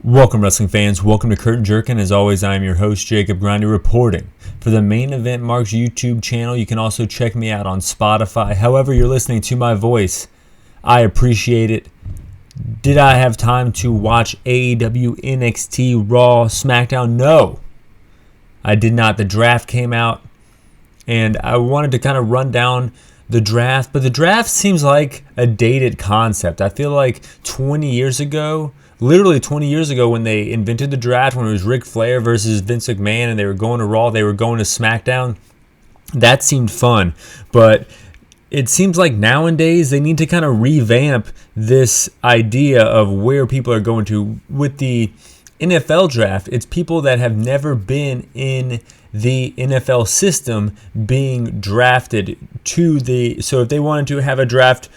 Welcome, wrestling fans. Welcome to Curtain Jerkin. As always, I am your host, Jacob Grondy, reporting for the Main Event Marks YouTube channel. You can also check me out on Spotify. However you're listening to my voice, I appreciate it. Did I have time to watch AEW, NXT, Raw, SmackDown? No, I did not. The draft came out, and I wanted to kind of run down the draft, but the draft seems like a dated concept. I feel like 20 years ago, literally 20 years ago, when they invented the draft, when it was Ric Flair versus Vince McMahon and they were going to Raw, they were going to SmackDown, that seemed fun. But it seems like nowadays they need to kind of revamp this idea of where people are going to. With the NFL draft, it's people that have never been in the NFL system being drafted to the. So if they wanted to have a draft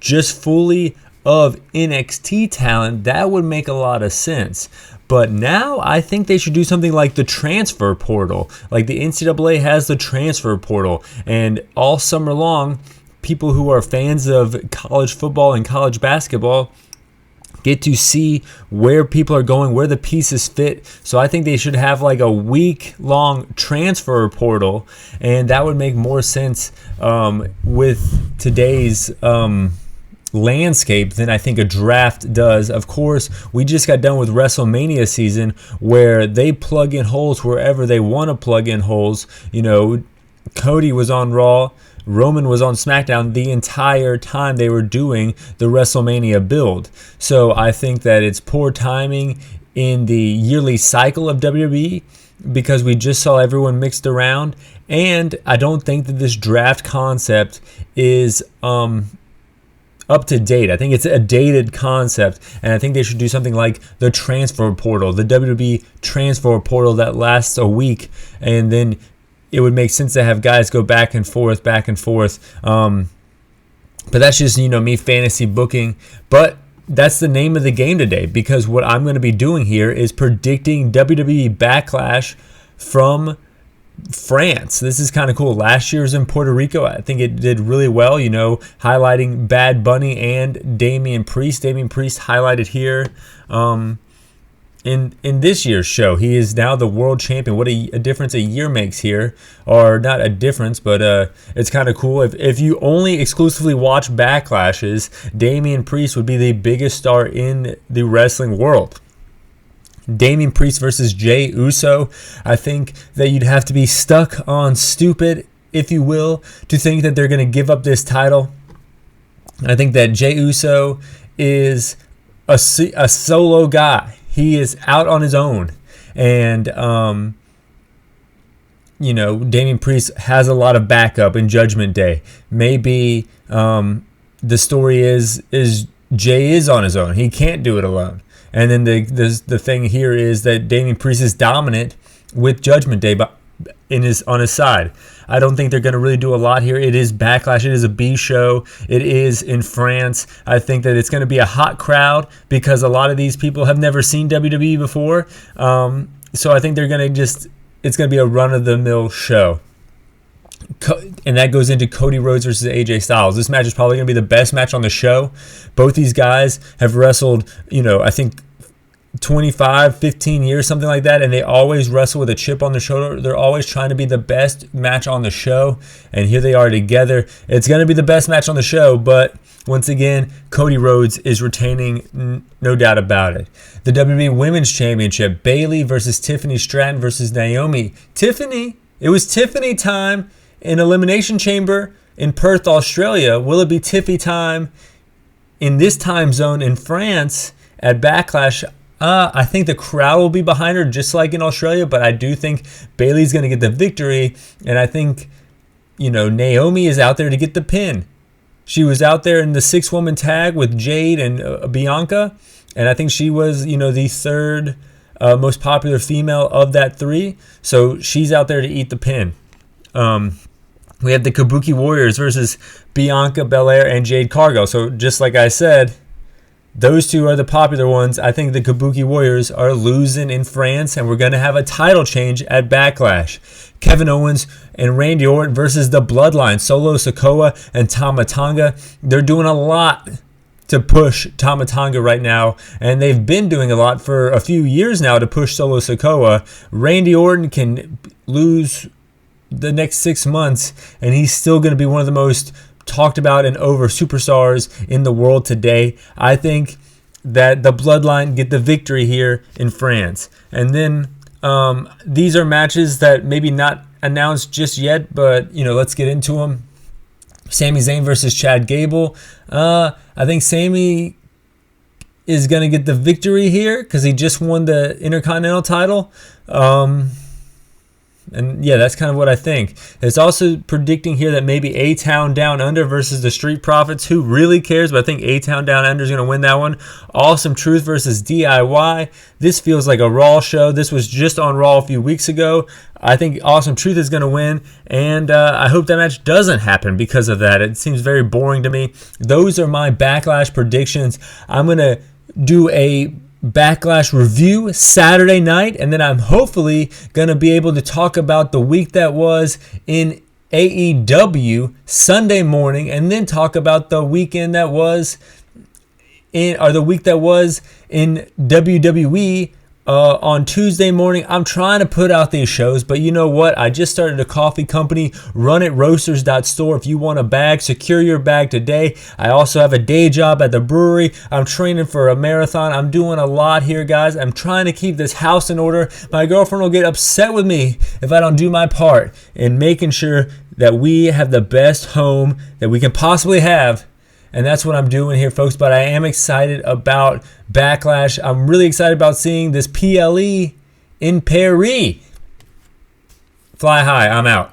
just fully of NXT talent, that would make a lot of sense. But now I think they should do something like the transfer portal. Like the NCAA has the transfer portal, and all summer long, people who are fans of college football and college basketball get to see where people are going, where the pieces fit. So I think they should have like a week-long transfer portal, and that would make more sense with today's landscape than I think a draft does. Of course, we just got done with WrestleMania season, where they plug in holes wherever they want to plug in holes. You know, Cody was on Raw, Roman was on SmackDown the entire time they were doing the WrestleMania build. So I think that it's poor timing in the yearly cycle of WWE, because we just saw everyone mixed around, and I don't think that this draft concept is up to date. I think it's a dated concept, and I think they should do something like the transfer portal, the WWE Transfer Portal that lasts a week, and then it would make sense to have guys go back and forth. But that's just, me fantasy booking. But that's the name of the game today, because what I'm going to be doing here is predicting WWE Backlash from France. This is kind of cool. Last year was in Puerto Rico. I think it did really well, highlighting Bad Bunny and Damian Priest. Damian Priest highlighted here in this year's show. He is now the world champion. What a difference a year makes here. Or not a difference, but it's kind of cool. If you only exclusively watch Backlashes, Damian Priest would be the biggest star in the wrestling world. Damian Priest versus Jey Uso. I think that you'd have to be stuck on stupid, if you will, to think that they're going to give up this title. I think that Jey Uso is a solo guy. He is out on his own. And, Damian Priest has a lot of backup in Judgment Day. Maybe the story is Jey is on his own. He can't do it alone. And then the thing here is that Damian Priest is dominant with Judgment Day on his side. I don't think they're going to really do a lot here. It is Backlash. It is a B show. It is in France. I think that it's going to be a hot crowd, because a lot of these people have never seen WWE before. So I think they're going to it's going to be a run-of-the-mill show. And that goes into Cody Rhodes versus AJ Styles. This match is probably going to be the best match on the show. Both these guys have wrestled, I think 25, 15 years, something like that, and they always wrestle with a chip on their shoulder. They're always trying to be the best match on the show, and here they are together. It's going to be the best match on the show, but once again, Cody Rhodes is retaining, no doubt about it. The WWE Women's Championship, Bayley versus Tiffany Stratton versus Naomi. It was Tiffany time in Elimination Chamber in Perth, Australia. Will it be Tiffy time in this time zone in France at Backlash? I think the crowd will be behind her, just like in Australia, but I do think Bayley's going to get the victory, and I think, Naomi is out there to get the pin. She was out there in the 6-woman tag with Jade and Bianca, and I think she was, the third most popular female of that 3, so she's out there to eat the pin. We have the Kabuki Warriors versus Bianca Belair and Jade Cargill. So just like I said, those two are the popular ones. I think the Kabuki Warriors are losing in France, and we're going to have a title change at Backlash. Kevin Owens and Randy Orton versus the Bloodline, Solo Sikoa and Tama Tonga. They're doing a lot to push Tama Tonga right now, and they've been doing a lot for a few years now to push Solo Sikoa. Randy Orton can lose the next 6 months, and he's still going to be one of the most talked about and over superstars in the world today. I think that the Bloodline get the victory here in France. And then these are matches that maybe not announced just yet, but let's get into them. Sami Zayn versus Chad Gable. I think Sami is going to get the victory here because he just won the Intercontinental title. And yeah, that's kind of what I think. It's also predicting here that maybe A-Town Down Under versus the Street Profits. Who really cares? But I think A-Town Down Under is going to win that one. Awesome Truth versus DIY. This feels like a Raw show. This was just on Raw a few weeks ago. I think Awesome Truth is going to win, and I hope that match doesn't happen because of that. It seems very boring to me. Those are my Backlash predictions. I'm going to do a Backlash review Saturday night, and then I'm hopefully going to be able to talk about the week that was in AEW Sunday morning, and then talk about the weekend that was the week that was in WWE on Tuesday morning. I'm trying to put out these shows, but you know what? I just started a coffee company, runItRoasters.store. If you want a bag, secure your bag today. I also have a day job at the brewery. I'm training for a marathon. I'm doing a lot here, guys. I'm trying to keep this house in order. My girlfriend will get upset with me if I don't do my part in making sure that we have the best home that we can possibly have. And that's what I'm doing here, folks. But I am excited about Backlash. I'm really excited about seeing this PLE in Paris. Fly high. I'm out.